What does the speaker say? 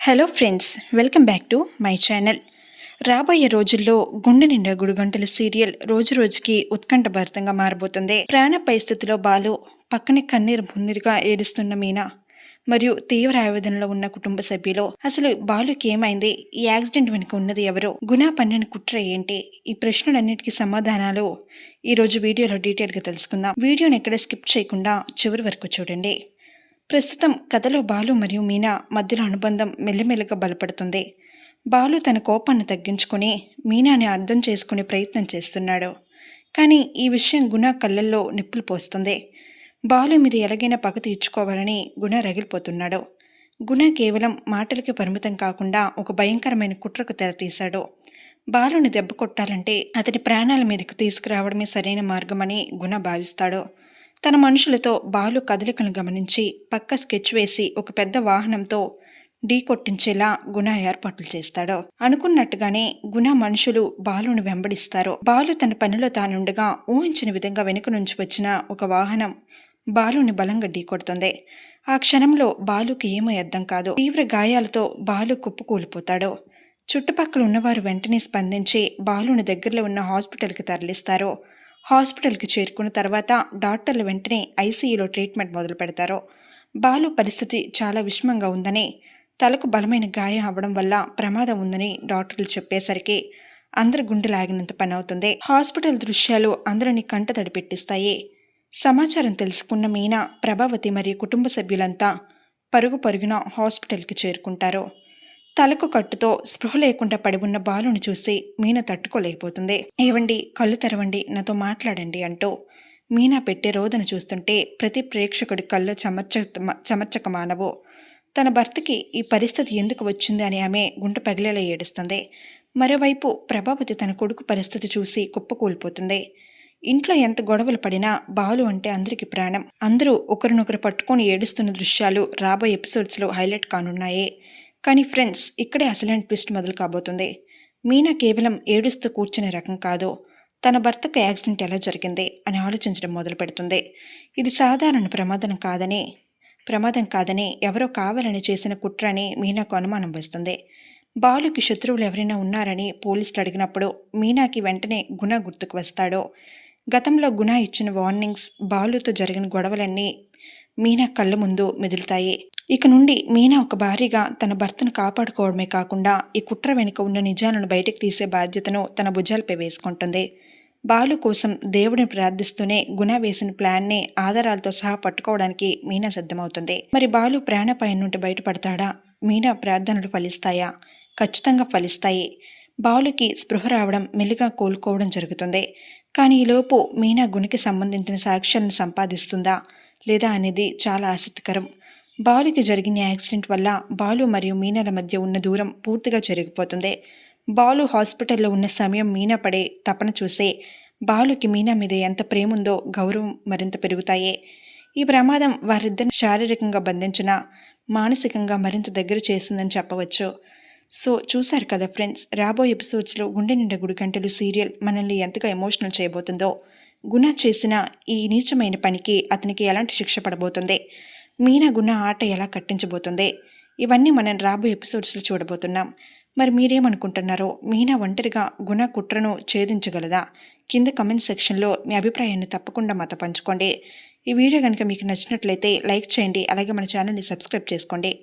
Hello friends, welcome back to my channel. రాబోయే రోజుల్లో గుండె నిండా గుడిగంటల సీరియల్ రోజు రోజుకి ఉత్కంఠభరితంగా మారబోతుంది. ప్రాణాపాయ స్థితిలో బాలు, పక్కనే కన్నీరు మున్నీరుగా ఏడుస్తున్న మీనా మరియు తీవ్ర ఆవేదనలో ఉన్న కుటుంబ సభ్యులు. అసలు బాలుకి ఏమైంది? ఈ యాక్సిడెంట్ వెనుక ఉన్నది ఎవరు? గుణ పన్నిన కుట్ర ఏంటి? ఈ ప్రశ్నలన్నిటికీ సమాధానాలు ఈరోజు వీడియోలో డీటెయిల్గా తెలుసుకుందాం. వీడియోని ఎక్కడ స్కిప్ చేయకుండా చివరి వరకు చూడండి. ప్రస్తుతం కథలో బాలు మరియు మీనా మధ్యలో అనుబంధం మెల్లమెల్లగా బలపడుతుంది. బాలు తన కోపాన్ని తగ్గించుకొని మీనాని అర్థం చేసుకునే ప్రయత్నం చేస్తున్నాడు. కానీ ఈ విషయం గుణ కళ్ళల్లో నిప్పులు పోస్తుంది. బాలు మీద ఎలాగైనా పగ తీర్చుకోవాలని గుణ రగిలిపోతున్నాడు. గుణ కేవలం మాటలకి పరిమితం కాకుండా ఒక భయంకరమైన కుట్రకు తెరతీశాడు. బాలుని దెబ్బ కొట్టాలంటే అతని ప్రాణాల మీదకు తీసుకురావడమే సరైన మార్గమని గుణ భావిస్తాడు. తన మనుషులతో బాలు కదలికలను గమనించి పక్క స్కెచ్ వేసి ఒక పెద్ద వాహనంతో ఢీ కొట్టించేలా గుణ ఏర్పాట్లు చేస్తాడు. అనుకున్నట్టుగానే గుణ మనుషులు బాలును వెంబడిస్తారు. బాలు తన పనిలో తానుండగా ఊహించిన విధంగా వెనుక నుంచి వచ్చిన ఒక వాహనం బాలుని బలంగా ఢీకొడుతుంది. ఆ క్షణంలో బాలుకి ఏమో అర్థం కాదు. తీవ్ర గాయాలతో బాలు కుప్పకూలిపోతాడు. చుట్టుపక్కల ఉన్నవారు వెంటనే స్పందించి బాలుని దగ్గరలో ఉన్న హాస్పిటల్కి తరలిస్తారు. హాస్పిటల్కి చేరుకున్న తర్వాత డాక్టర్లు వెంటనే ఐసీయూలో ట్రీట్మెంట్ మొదలు పెడతారు. బాలు పరిస్థితి చాలా విషమంగా ఉందని, తలకు బలమైన గాయం అవ్వడం వల్ల ప్రమాదం ఉందని డాక్టర్లు చెప్పేసరికి అందరి గుండెలాగినంత పని అవుతుంది. హాస్పిటల్ దృశ్యాలు అందరినీ కంటతడి పెట్టిస్తాయి. సమాచారం తెలుసుకున్న మీనా, ప్రభావతి మరియు కుటుంబ సభ్యులంతా పరుగున హాస్పిటల్కి చేరుకుంటారు. తలకు కట్టుతో స్పృహ లేకుండా పడి ఉన్న బాలుని చూసి మీనా తట్టుకోలేకపోతుంది. ఏవండి, కళ్ళు తెరవండి, నాతో మాట్లాడండి అంటూ మీనా పెట్టే రోదన చూస్తుంటే ప్రతి ప్రేక్షకుడి కళ్ళు చెమర్చక మానవు. తన భర్తకి ఈ పరిస్థితి ఎందుకు వచ్చింది అని ఆమె గుంట పగిలేలా ఏడుస్తుంది. మరోవైపు ప్రభావతి తన కొడుకు పరిస్థితి చూసి కుప్పకూలిపోతుంది. ఇంట్లో ఎంత గొడవలు పడినా బాలు అంటే అందరికీ ప్రాణం. అందరూ ఒకరినొకరు పట్టుకొని ఏడుస్తున్న దృశ్యాలు రాబోయే ఎపిసోడ్స్లో హైలైట్ కానున్నాయి. కానీ ఫ్రెండ్స్, ఇక్కడే అసలైన ట్విస్ట్ మొదలు కాబోతుంది. మీనా కేవలం ఏడుస్తూ కూర్చునే రకం కాదు. తన భర్తకు యాక్సిడెంట్ ఎలా జరిగింది అని ఆలోచించడం మొదలు పెడుతుంది. ఇది సాధారణ ప్రమాదం కాదని ఎవరో కావాలని చేసిన కుట్ర అని మీనాకు అనుమానం వస్తుంది. బాలుకి శత్రువులు ఎవరైనా ఉన్నారని పోలీసులు అడిగినప్పుడు మీనాకి వెంటనే గుణ గుర్తుకు వస్తాడు. గతంలో గుణ ఇచ్చిన వార్నింగ్స్, బాలుతో జరిగిన గొడవలన్నీ మీనా కళ్ళ ముందు మెదులుతాయి. ఇక నుండి మీనా ఒక భార్యగా తన భర్తను కాపాడుకోవడమే కాకుండా ఈ కుట్ర వెనుక ఉన్న నిజాలను బయటకు తీసే బాధ్యతను తన భుజాలపై వేసుకుంటుంది. బాలు కోసం దేవుడిని ప్రార్థిస్తూనే గుణ వేసిన ప్లాన్ని ఆధారాలతో సహా పట్టుకోవడానికి మీనా సిద్ధమవుతుంది. మరి బాలు ప్రాణాపాయం నుండి బయటపడతాడా? మీనా ప్రార్థనలు ఫలిస్తాయా? ఖచ్చితంగా ఫలిస్తాయి. బాలుకి స్పృహ రావడం, మెల్లిగా కోలుకోవడం జరుగుతుంది. కానీ ఈలోపు మీనా గుణకి సంబంధించిన సాక్ష్యాలను సంపాదిస్తుందా లేదా అనేది చాలా ఆసక్తికరం. బాలుకి జరిగిన యాక్సిడెంట్ వల్ల బాలు మరియు మీనాల మధ్య ఉన్న దూరం పూర్తిగా జరిగిపోతుంది. బాలు హాస్పిటల్లో ఉన్న సమయం మీనా పడే తపన చూసే బాలుకి మీనా మీద ఎంత ప్రేమ ఉందో గౌరవం మరింత పెరుగుతాయి. ఈ ప్రమాదం వారిద్దరిని శారీరకంగా బంధించిన, మానసికంగా మరింత దగ్గర చేస్తుందని చెప్పవచ్చు. సో చూశారు కదా ఫ్రెండ్స్, రాబోయే ఎపిసోడ్స్లో గుండె నిండా గుడిగంటలు సీరియల్ మనల్ని ఎంతగా ఎమోషనల్ చేయబోతుందో, గుణ చేసిన ఈ నీచమైన పనికి అతనికి ఎలాంటి శిక్ష పడబోతుంది, మీనా గుణ ఆట ఎలా కట్టించబోతుంది, ఇవన్నీ మనం రాబోయే ఎపిసోడ్స్లో చూడబోతున్నాం. మరి మీరేమనుకుంటున్నారో? మీనా ఒంటరిగా గుణ కుట్రను ఛేదించగలదా? కింద కమెంట్ సెక్షన్లో మీ అభిప్రాయాన్ని తప్పకుండా మాతో పంచుకోండి. ఈ వీడియో కనుక మీకు నచ్చినట్లయితే లైక్ చేయండి. అలాగే మన ఛానల్ని సబ్స్క్రైబ్ చేసుకోండి.